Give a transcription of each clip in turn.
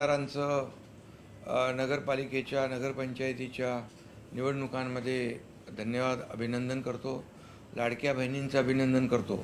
आमदारांचं नगरपालिकेच्या नगरपंचायतीच्या निवडणुकांमध्ये धन्यवाद अभिनंदन करतो. लाडक्या बहिणींचं अभिनंदन करतो.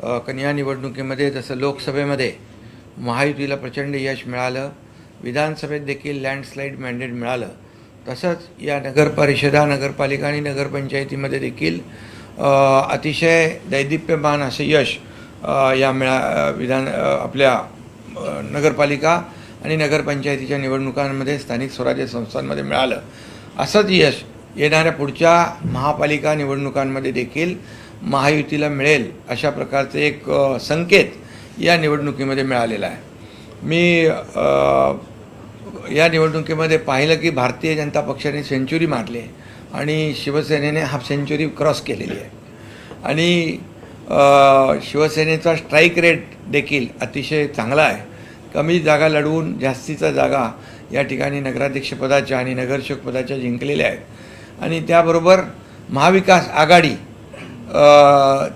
कारण या निवडणुकीमध्ये जसं लोकसभेमध्ये महायुतीला प्रचंड यश मिळालं, विधानसभेत देखील लँडस्लाईड मॅन्डेट मिळालं, तसंच या नगरपरिषदा नगरपालिका आणि नगरपंचायतीमध्ये देखील अतिशय दैदिप्यमान असं यश या आपल्या नगरपालिका आणि नगरपंचायतीच्या निवडणुकांमध्ये स्थानिक स्वराज्य संस्थांमध्ये मिळालं. असंच यश येणाऱ्या पुढच्या महापालिका निवडणुकांमध्ये देखील महायुतीला मिळेल अशा प्रकारचे एक संकेत या निवडणुकीमध्ये मिळालेला आहे. मी या निवडणुकीमध्ये पाहिलं की भारतीय जनता पक्षाने सेंचुरी मारली आहे आणि शिवसेनेने हाफ सेंचुरी क्रॉस केलेली आहे आणि शिवसेनेचा स्ट्राईक रेट देखील अतिशय चांगला आहे. कमी जागा लढवून जास्तीचा जागा या ठिकाणी नगराध्यक्षपदाच्या आणि नगरसेवकपदाच्या जिंकलेल्या आहेत आणि त्याबरोबर महाविकास आघाडी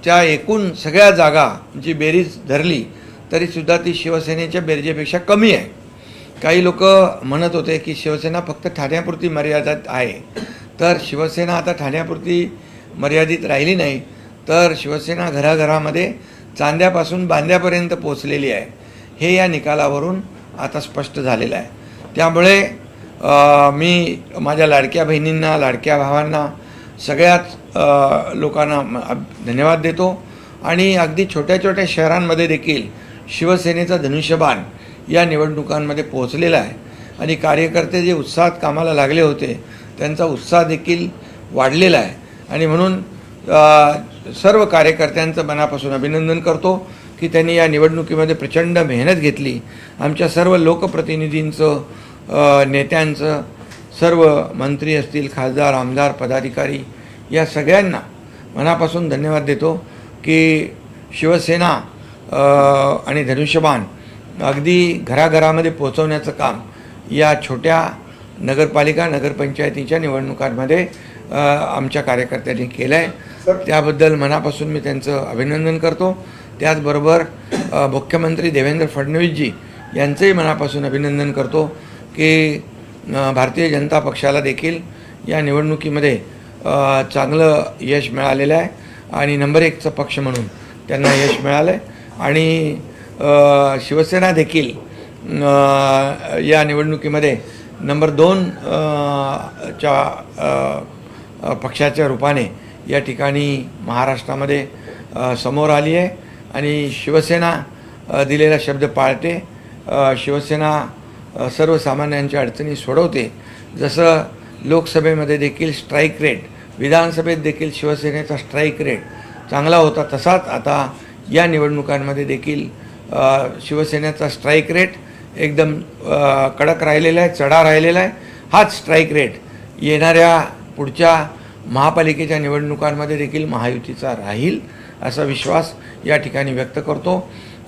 त्या एकूण सगळ्या जागांची बेरीज धरली तरीसुद्धा ती शिवसेनेच्या बेरजेपेक्षा कमी आहे. काही लोक म्हणत होते की शिवसेना फक्त ठाण्यापुरती मर्यादित आहे, तर शिवसेना आता ठाण्यापुरती मर्यादित राहिली नाही, तर शिवसेना घराघरामध्ये चांद्यापासून बांद्यापर्यंत पोचलेली आहे. हे या निकालावरून आता स्पष्ट झालेलं आहे. त्यामुळे मी माझ्या लाडक्या बहिणींना, लाडक्या भावांना, सगळ्याच लोकांना धन्यवाद देतो आणि अगदी छोट्या छोट्या शहरांमध्ये देखील शिवसेनेचा धनुष्यबाण या निवडणुकांमध्ये पोहोचलेला आहे आणि कार्यकर्ते जे उत्साहात कामाला लागले होते त्यांचा उत्साह देखील वाढलेला आहे आणि म्हणून सर्व कार्यकर्त्यांचं मनापासून अभिनंदन करतो की त्यांनी या निवडणुकीमध्ये प्रचंड मेहनत घेतली. आमच्या सर्व लोकप्रतिनिधींचं, नेत्यांचं, सर्व मंत्री असतील, खासदार, आमदार, पदाधिकारी या सगळ्यांना मनापासून धन्यवाद देतो की शिवसेना आणि धनुष्यबाण अगदी घराघरामध्ये पोहोचवण्याचं काम या छोट्या नगरपालिका नगरपंचायतीच्या निवडणुकांमध्ये आमच्या कार्यकर्त्यांनी केलं आहे. त्याबद्दल मनापासून मी त्यांचं अभिनंदन करतो. त्याचबरोबर मुख्यमंत्री देवेंद्र फडणवीसजी यांचंही मनापासून अभिनंदन करतो की भारतीय जनता पक्षाला देखील या निवडणुकीमध्ये चांगलं यश मिळालेलं आहे आणि नंबर 1चा पक्ष म्हणून त्यांना यश मिळालं आहे आणि शिवसेना देखील या निवडणुकीमध्ये नंबर 2 पक्षाच्या रूपाने या ठिकाणी महाराष्ट्रामध्ये समोर आली आहे आणि शिवसेना दिलेला शब्द पाळते. शिवसेना सर्वसामान्यांच्या अडचणी सोडवते. जसं लोकसभेमध्ये देखील स्ट्राईक रेट, विधानसभेत देखील शिवसेनेचा स्ट्राईक रेट चांगला होता, तसाच आता या निवडणुकांमध्ये देखील शिवसेनेचा स्ट्राईक रेट एकदम कडक राहिलेला आहे, चढा राहिलेला आहे. हाच स्ट्राईक रेट येणाऱ्या पुढच्या महापालिकेच्या निवडणुकांमध्ये देखील महायुतीचा राहील असा विश्वास या ठिकाणी व्यक्त करतो.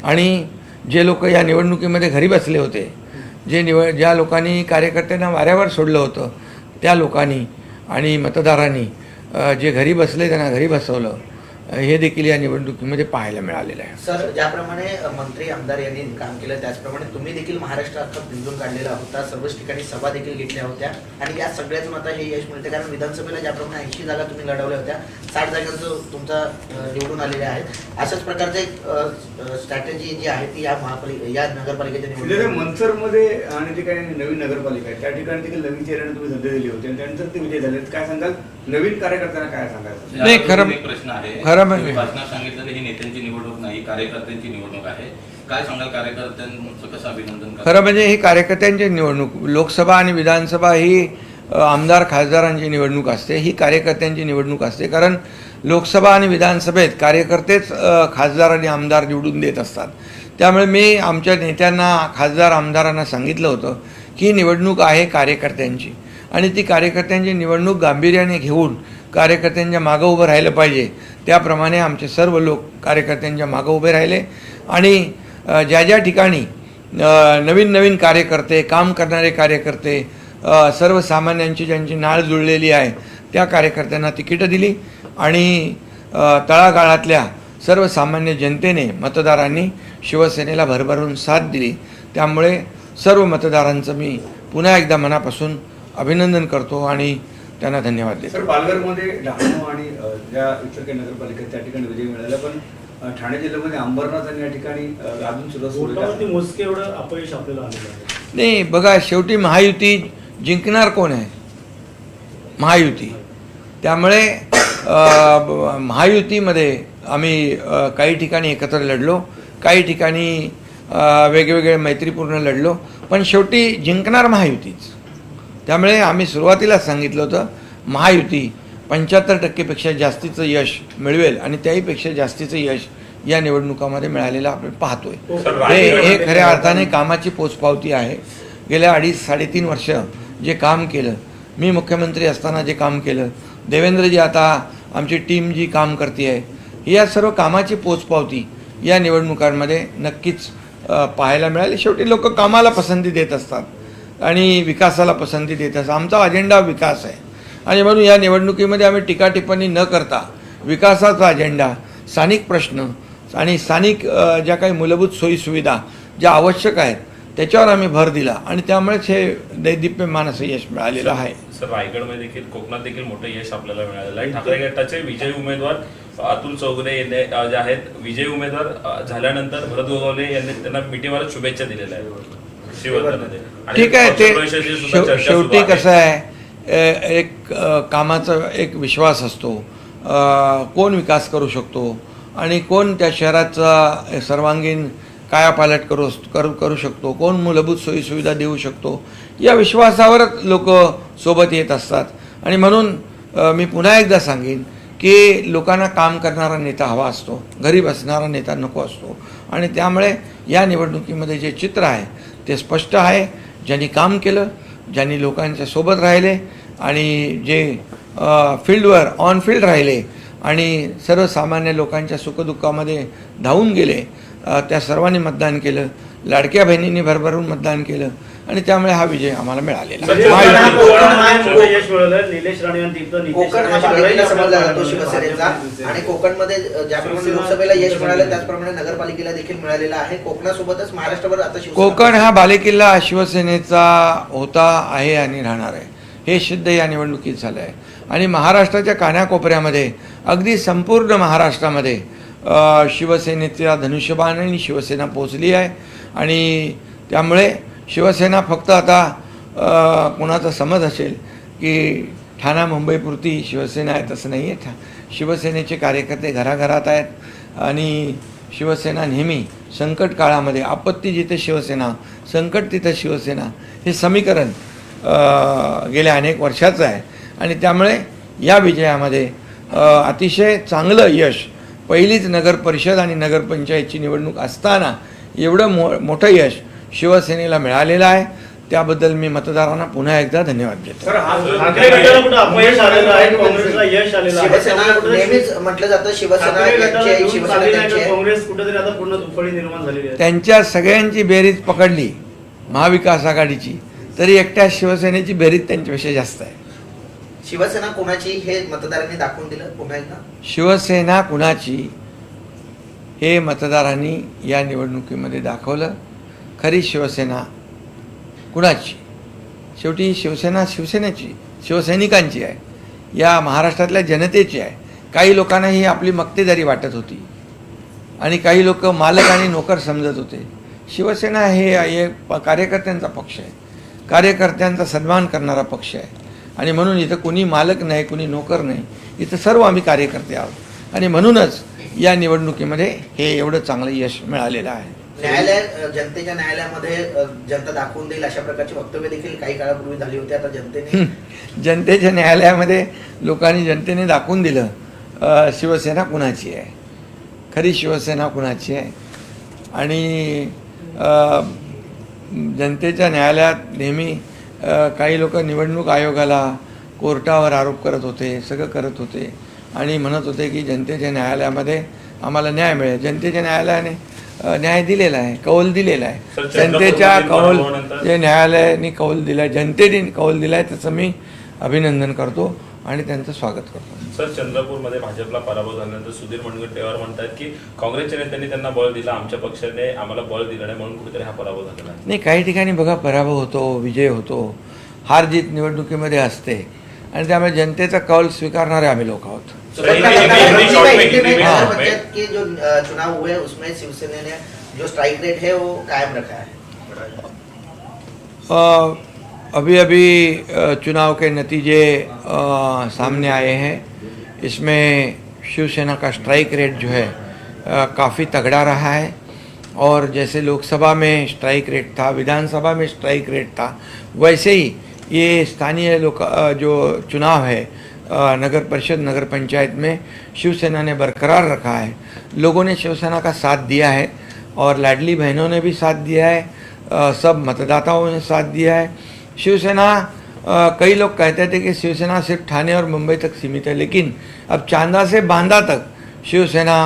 आणि जे लोक या निवडणुकीमध्ये घरी बसले होते, ज्या लोकांनी कार्यकर्त्यांना वाऱ्यावर सोडलं होतं, त्या लोकांनी आणि मतदारांनी जे घरी बसले त्यांना घरी बसवलं, हे देखील या निवडणुकीमध्ये पाहायला मिळालेलं आहे. सर, ज्याप्रमाणे मंत्री आमदार यांनी काम केलं त्याचप्रमाणे तुम्ही देखील महाराष्ट्र अख्खा पिंजून काढलेला होता, सर्वच ठिकाणी सभा देखील घेतल्या होत्या आणि या सगळ्यातून आता हे यश मिळते. कारण विधानसभेला ज्याप्रमाणे 80 जागा तुम्ही लढवल्या होत्या, 60 जागांचं तुमचा निवडून आलेल्या आहेत. अशाच प्रकारचे स्ट्रॅटेजी जी आहे ती या नगरपालिकेच्या निवडणुकीत मनसरमध्ये आणि जे काही नवीन नगरपालिका आहे त्या ठिकाणी देखील नवीन चेहऱ्याने तुम्ही संधी दिली होती आणि त्यानंतर ते विजय झाले. काय सांगाल नवीन कार्यकर्त्यांना, काय सांगायचं? नाही, खरं प्रश्न आहे. म्हणजे भाषणात सांगितलं ही नेत्यांची निवडणूक नाही, कार्यकर्त्यांची निवडणूक आहे. काय सांगाल, कार्यकर्त्यांचं कसं अभिनंदन? खरं म्हणजे ही कार्यकर्त्यांची निवडणूक, लोकसभा आणि विधानसभा ही आमदार खासदारांची निवडणूक असते, ही कार्यकर्त्यांची निवडणूक असते. कारण लोकसभा आणि विधानसभेत कार्यकर्तेच खासदार आणि आमदार निवडून देत असतात. त्यामुळे मी आमच्या नेत्यांना, खासदार आमदारांना सांगितलं होतं की निवडणूक आहे कार्यकर्त्यांची आणि ती कार्यकर्त्यांची निवडणूक गांभीर्याने घेऊन कार्यकर्त्यांच्या मागं उभं राहिलं पाहिजे. त्याप्रमाणे आमचे सर्व लोक कार्यकर्त्यांच्या मागं उभे राहिले आणि ज्या ज्या ठिकाणी नवीन नवीन कार्यकर्ते, काम करणारे कार्यकर्ते, सर्वसामान्यांची ज्यांची नाळ जुळलेली आहे त्या कार्यकर्त्यांना तिकीटं दिली आणि तळागाळातल्या सर्वसामान्य जनतेने, मतदारांनी शिवसेनेला भरभरून साथ दिली. त्यामुळे सर्व मतदारांचं मी पुन्हा एकदा मनापासून अभिनंदन करतो आणि त्यांना धन्यवाद देतो. सर, पालघरमध्ये डहाणू आणि ज्या इतर काही नगरपालिका त्या ठिकाणी विजय मिळाला, पण ठाणे जिल्ह्यामध्ये अंबरनाथ आणि या ठिकाणी अजून सुद्धा वोटावरती मोजके एवढं अपयश आपल्याला आलेलं आहे. नाही, बघा, शेवटी महायुती जिंकणार कोण आहे? महायुती. त्यामुळे महायुतीमध्ये आम्ही काही ठिकाणी एकत्र लढलो, काही ठिकाणी वेगवेगळे मैत्रीपूर्ण लढलो, पण शेवटी जिंकणार महायुतीच. त्यामुळे आम्ही सुरुवातीला सांगितलं होतं महायुती 75%पेक्षा जास्तीचं यश मिळवेल आणि त्याहीपेक्षा जास्तीचं यश या निवडणुकामध्ये मिळालेलं आपण पाहतोय. हे खऱ्या अर्थाने कामाची पोचपावती आहे. गेल्या 2.5-3.5 वर्ष जे काम केलं, मी मुख्यमंत्री असताना जे काम केलं, देवेंद्रजी आता आमची टीम जी काम करते आहे, या सर्व कामाची पोचपावती या निवडणुकांमध्ये नक्कीच पाहायला मिळाली. शेवटी लोक कामाला पसंती देत असतात आणि विकासाला पसंती देत असतात. आमचा अजेंडा विकास आहे आणि म्हणून या निवडणुकीमध्ये आम्ही टीका टिप्पणी न करता विकासाचा अजेंडा, स्थानिक प्रश्न आणि स्थानिक ज्या काही मूलभूत सोयीसुविधा ज्या आवश्यक आहेत त्याच्यावर आम्ही भर दिला आणि त्यामुळेच हे दैदिप्यमान असं यश मिळालेलं आहे. सर, रायगडमध्ये देखील, कोकणात देखील मोठं यश आपल्याला मिळालेलं आहे. ठाकरे गटाचे विजयी उमेदवार अतुल चौगुले जे आहेत, विजयी उमेदवार झाल्यानंतर भरत गोगावले यांनी त्यांना मिठीवर शुभेच्छा दिलेल्या आहेत शिवसेनेमध्ये. ठीक आहे, ते शेवटी कसं आहे, एक कामाचा एक विश्वास असतो, कोण विकास करू शकतो आणि कोण त्या शहराचा सर्वांगीण कायापालट करू शकतो, कोण मूलभूत सोयीसुविधा देऊ शकतो, या विश्वासावरच लोक सोबत येत असतात. आणि म्हणून मी पुन्हा एकदा सांगेन की लोकांना काम करणारा नेता हवा असतो, घरी बसणारा नेता नको असतो. आणि त्यामुळे या निवडणुकीमध्ये जे चित्र आहे ते स्पष्ट आहे. ज्यांनी काम केलं, ज्यांनी लोकांच्या सोबत राहिले आणि जे फील्डवर ऑन फील्ड राहिले आणि सर्वसामान्य लोकांच्या सुखदुःखामध्ये धावून गेले, त्या सर्वांनी मतदान केलं. लाडक्या बहिणींनी भरभरून मतदान केलं आणि त्यामुळे हा विजय आम्हाला मिळालेला आहे. यश मिळालं. निलेश राणे यांनी कोकण हा बालेकिल्ला समजला जातो शिवसेनेचा आणि कोकणमध्ये ज्याप्रमाणे लोकसभेला यश मिळालं त्याचप्रमाणे नगरपालिकेला देखील मिळालेलं आहे. कोकणासोबतच महाराष्ट्रभर आता कोकण हा बालेकिल्ला शिवसेनेचा होता, आहे आणि राहणार आहे. हे सिद्ध या निवडणुकीत झालं आहे. आणि महाराष्ट्राच्या कानाकोपऱ्यामध्ये, अगदी संपूर्ण महाराष्ट्रामध्ये शिवसेनेचा धनुष्यबाण आणि शिवसेना पोचली आहे. आणि त्यामुळे शिवसेना फक्त आता कोणाचा समज असेल की ठाणा मुंबईपुरती शिवसेना आहे, तसं नाही आहे. शिवसेनेचे कार्यकर्ते घराघरात आहेत आणि शिवसेना नेहमी संकट काळामध्ये, आपत्ती जिथे शिवसेना, संकट तिथे शिवसेना, हे समीकरण गेल्या अनेक वर्षाचं आहे. आणि त्यामुळे या विजयामध्ये अतिशय चांगलं यश, पहिलीच नगर परिषद आणि नगरपंचायतची निवडणूक असताना एवढं मोठं यश शिवसेनेला मिळालेलं आहे. त्याबद्दल मी मतदारांना पुन्हा एकदा धन्यवाद देतो. ठाकरे गटाला कुठं अपयश आलेलं आहे, काँग्रेसला यश आलेलं आहे. शिवसेना नेहमीच म्हटलं जातं शिवसेना काँग्रेस कुठेतरी आता पूर्ण दुफळी निर्माण झालेली आहे. त्यांच्या सगळ्यांची बेरीज पकडली महाविकास आघाडीची, तरी एकट्या शिवसेनेची बेरीज त्यांच्यापेक्षा जास्त आहे. शिवसेना कोणाची हे मतदारांनी दाखवून दिलं पुन्हा एकदा. शिवसेना कुणाची हे मतदारांनी या निवडणुकीमध्ये दाखवलं. खरी शिवसेना कुणाची? शेवटी शिवसेना शिवसेनेची, शिवसैनिकांची आहे, या महाराष्ट्रातल्या जनतेची आहे. काही लोकांना ही आपली मक्तेदारी वाटत होती आणि काही लोक मालक आणि नोकर समजत होते. शिवसेना हे कार्यकर्त्यांचा पक्ष आहे, कार्यकर्त्यांचा सन्मान करणारा पक्ष आहे. आणि म्हणून इथं कुणी मालक नाही, कुणी नोकर नाही, इथं सर्व आम्ही कार्यकर्ते आहोत. आणि म्हणूनच या निवडणुकीमध्ये हे एवढं चांगलं यश मिळालेलं आहे. जनतेच्या न्यायालयामध्ये जनता दाखवून देईल अशा प्रकारची वक्तव्य देखील काही काळापूर्वी झाली होती. आता जनतेच्या न्यायालयामध्ये जनतेने दाखवून दिलं शिवसेना कुणाची आहे, खरी शिवसेना कुणाची आहे. आणि जनतेच्या न्यायालयात नेहमी काही लोक निवडणूक आयोगाला, कोर्टावर आरोप करत होते, सगळं करत होते आणि म्हणत होते की जनतेच्या न्यायालयामध्ये आम्हाला न्याय मिळेल. जनतेच्या न्यायालयाने न्याय दिलेला आहे, कौल दिलेला आहे. जनतेच्या कौल जे न्यायालयाने कौल दिला आहे, जनतेने कौल दिला आहे, त्याचं मी अभिनंदन करतो. आणि त्यांचं स्वागत करतो. सर, चंद्रपूरमध्ये भाजपला पराभव झाल्यानंतर सुधीर मुनगंटीवार म्हणतात की काँग्रेसच्या नेत्यांनी त्यांना बळ दिलं, आमच्या पक्षाने आम्हाला बळ दिलं नाही म्हणून कुठेतरी हा पराभव झालेला आहे. नाही, काही ठिकाणी बघा पराभव होतो, विजय होतो, हार जीत निवडणुकीमध्ये असते आणि त्यामुळे जनतेचा कौल स्वीकारणारे आम्ही लोक आहोत. नगर पंचायत के जो चुनाव हुए उसमें शिवसेना ने जो स्ट्राइक रेट है वो कायम रखा है। अभी चुनाव के नतीजे सामने आए हैं। इसमें शिवसेना का स्ट्राइक रेट जो है काफ़ी तगड़ा रहा है और जैसे लोकसभा में स्ट्राइक रेट था, विधानसभा में स्ट्राइक रेट था, वैसे ही ये स्थानीय जो चुनाव है नगर परिषद नगर पंचायत में शिवसेना ने बरकरार रखा है। लोगों ने शिवसेना का साथ दिया है और लाडली बहनों ने भी साथ दिया है, सब मतदाताओं ने साथ दिया है। शिवसेना कई लोग कहते थे कि शिवसेना सिर्फ ठाणे और मुंबई तक सीमित है, लेकिन अब चांदा से बांदा तक शिवसेना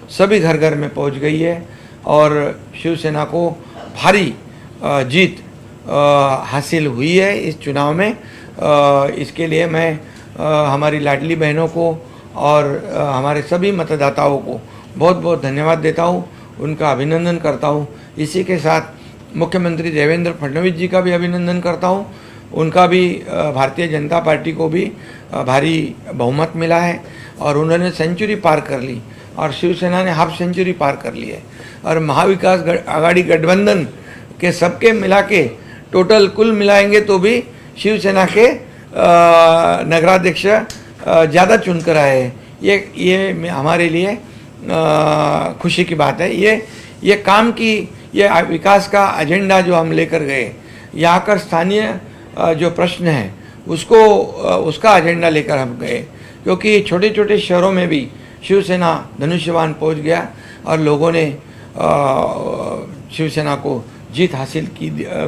सभी घर घर में पहुंच गई है और शिवसेना को भारी जीत हासिल हुई है इस चुनाव में। इसके लिए मैं हमारी लाडली बहनों को और हमारे सभी मतदाताओं को बहुत बहुत धन्यवाद देता हूँ, उनका अभिनंदन करता हूँ। इसी के साथ मुख्यमंत्री देवेंद्र फडणवीस जी का भी अभिनंदन करता हूँ। उनका भी भारतीय जनता पार्टी को भी भारी बहुमत मिला है और उन्होंने सेंचुरी पार कर ली और शिवसेना ने हाफ सेंचुरी पार कर ली है और महाविकास आघाड़ी गठबंधन के सबके मिला के टोटल कुल मिलाएंगे तो भी शिवसेना के नगराध्यक्ष ज़्यादा चुनकर आए हैं। ये हमारे लिए खुशी की बात है। ये काम की ये विकास का एजेंडा जो हम लेकर गए, यहाँ कर स्थानीय जो प्रश्न है उसका एजेंडा लेकर हम गए, क्योंकि छोटे छोटे शहरों में भी शिवसेना धनुष्यबाण पहुँच गया और लोगों ने शिवसेना को जीत हासिल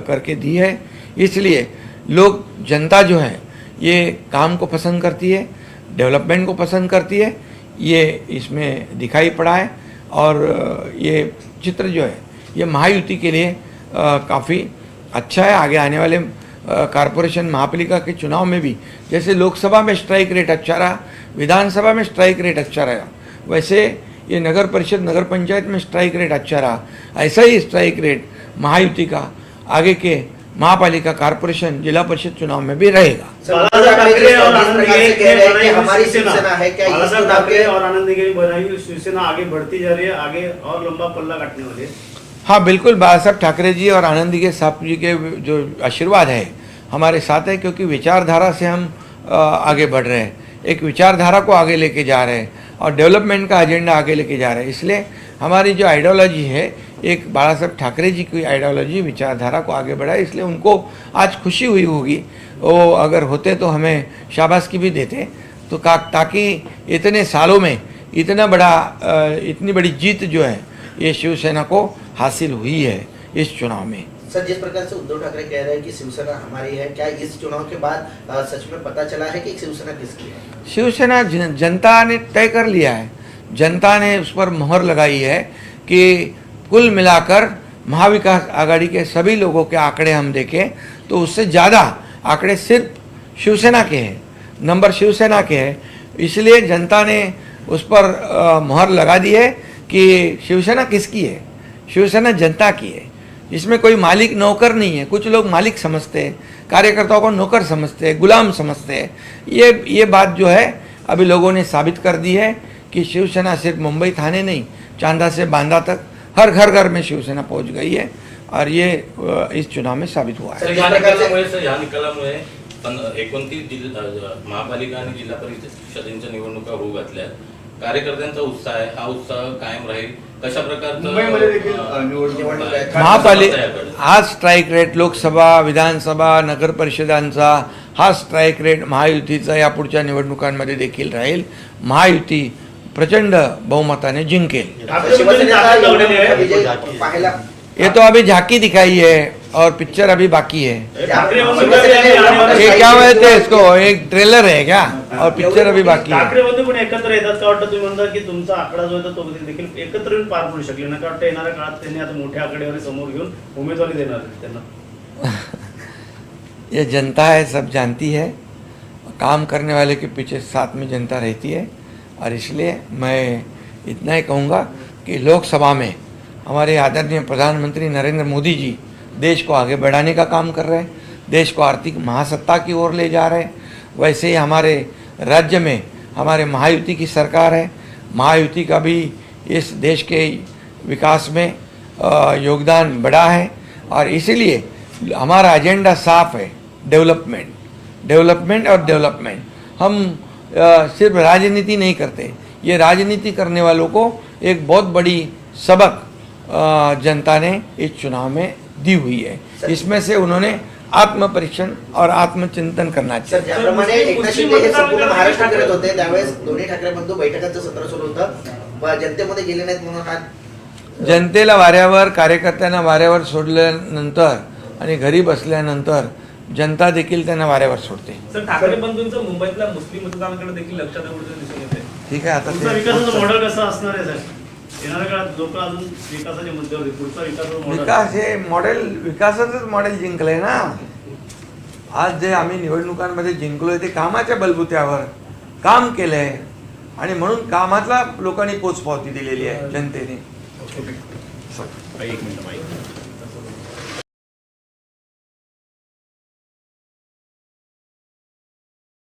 करके दी है। इसलिए लोग, जनता जो है ये काम को पसंद करती है, डेवलपमेंट को पसंद करती है, ये इसमें दिखाई पड़ा है और ये चित्र जो है ये महायुति के लिए काफ़ी अच्छा है। आगे आने वाले कॉरपोरेशन महापालिका के चुनाव में भी जैसे लोकसभा में स्ट्राइक रेट अच्छा रहा, विधानसभा में स्ट्राइक रेट अच्छा रहा, वैसे ये नगर परिषद नगर पंचायत में स्ट्राइक रेट अच्छा रहा, ऐसा ही स्ट्राइक रेट महायुति का आगे के महापालिका कॉरपोरेशन जिला परिषद चुनाव में भी रहेगा। बालासाहेब ठाकरे और आनंद हमारी शिवसेना है क्या? बालासाहेब ठाकरे और आनंद की बनाई हुई शिवसेना आगे बढ़ती जा रही है, आगे और लंबा पल्ला काटने वाली है। हाँ बिल्कुल, बालासाहेब ठाकरे जी और आनंद के साहब जी के जो आशीर्वाद है हमारे साथ है, क्योंकि विचारधारा से हम आगे बढ़ रहे हैं, एक विचारधारा को आगे लेके जा रहे हैं और डेवलपमेंट का एजेंडा आगे लेके जा रहे हैं। इसलिए हमारी जो आइडियोलॉजी है एक बालासाहेब ठाकरे जी की आइडियोलॉजी विचारधारा को आगे बढ़ाए, इसलिए उनको आज खुशी हुई होगी। वो अगर होते तो हमें शाबाशी भी देते, तो ताकि इतने सालों में इतनी बड़ी जीत जो है ये शिवसेना को हासिल हुई है इस चुनाव में। सर, जिस प्रकार से उद्धव ठाकरे कह रहे हैं कि शिवसेना हमारी है, क्या इस चुनाव के बाद सच में पता चला है कि शिवसेना किसकी है? शिवसेना जनता ने तय कर लिया है, जनता ने उस पर मोहर लगाई है कि कुल मिलाकर महाविकास आघाड़ी के सभी लोगों के आंकड़े हम देखें तो उससे ज़्यादा आंकड़े सिर्फ शिवसेना के हैं, नंबर शिवसेना के हैं। इसलिए जनता ने उस पर मोहर लगा दी है कि शिवसेना किसकी है, शिवसेना जनता की है। इसमें कोई मालिक नौकर नहीं है। कुछ लोग मालिक समझते हैं, कार्यकर्ताओं को नौकर समझते हैं, गुलाम समझते हैं। ये बात जो है अभी लोगों ने साबित कर दी है कि शिवसेना सिर्फ मुंबई थाने नहीं, चांदा से बांदा तक हर घर में शिवसेना पहुंच गई है और ये इस चुनाव में साबित हुआ है। या निकालामुळे 29 महापालिका आणि जिल्हा परिषदेच्या निवडणुका होऊ घातल्या, कार्यकर्त्यांचा उत्साह आहे, हा उत्साह कायम राहील, कशा मुंबईमध्ये देखील प्रकारचं महापालिका हा स्ट्राइक रेट लोकसभा विधानसभा नगर परिषदांचा हा स्ट्राइक रेट महायुतीचा या पुढच्या निवडणुकांमध्ये देखील राहील। महायुती प्रचंड बहुमताने जिंकेल। ये तो अभी झांकी दिखाई है और पिक्चर अभी बाकी है। ये क्या बोलते हैं इसको, एक ट्रेलर है क्या, और पिक्चर अभी बाकी है। ठाकरे बंधू पण एकत्र येतात का वाटतं? तुम्ही म्हणता की तुमचा आकडा जो आहे तो देखील एकत्र येऊन पार पडू शकले नाही का वाटतं? येणाऱ्या काळात त्यांनी आता मोठ्या आकडेवारी समोर घेऊन उमेदवारी देणार त्यांना? ये जनता है, सब जानती है, काम करने वाले के पीछे साथ में जनता रहती है। और इसलिए मैं इतना ही कहूँगा कि लोकसभा में हमारे आदरणीय प्रधानमंत्री नरेंद्र मोदी जी देश को आगे बढ़ाने का काम कर रहे हैं, देश को आर्थिक महासत्ता की ओर ले जा रहे हैं। वैसे ही हमारे राज्य में हमारे महायुति की सरकार है, महायुति का भी इस देश के विकास में योगदान बड़ा है। और इसीलिए हमारा एजेंडा साफ है, डेवलपमेंट और डेवलपमेंट। हम सिर्फ राजनीति नहीं करते, ये राजनीति करने वालों को एक बहुत बड़ी सबक जनता ने इस चुनाव में दी हुई है। इसमें से उन्होंने आत्मपरीक्षण और आत्मचिंतन करना सर, चाहिए। ज्याप्रमाणे एकनाथ शिंदे हे संपूर्ण महाराष्ट्र करत होते त्यावेळेस दोन्ही ठाकरे बंधू बैठकांचं सत्र सुरू होतं, जनतेमध्ये गेले नाहीत म्हणून हा जनतेला वाऱ्यावर, कार्यकर्त्यांना वाऱ्यावर सोडल्यानंतर आणि घरी बसल्यानंतर जनता देखील त्यांना वाऱ्यावर सोडते। सर, ठाकरे बंधूंचं मुंबईतल्या मुस्लिम मतदारांकडे देखील लक्ष देण्याचं दिसून येते। ठीक आहे, आता पुढचा विकासाचं मॉडेल कसं असणार आहे सर? येणाऱ्या काळात लोक अजून विकासाच्या मुद्द्यावर आहेत. पुढचा विकासाचं मॉडेल विकास हे मॉडेल, विकासाचंच मॉडेल जिंकलंय ना। आज जे आम्ही निवडणुकांमध्ये जिंकलोय ते कामाच्या बलबुत्यावर काम केलंय आणि म्हणून कामातला लोकांनी पोचपावती दिलेली आहे जनतेने। एक मिनिट माहिती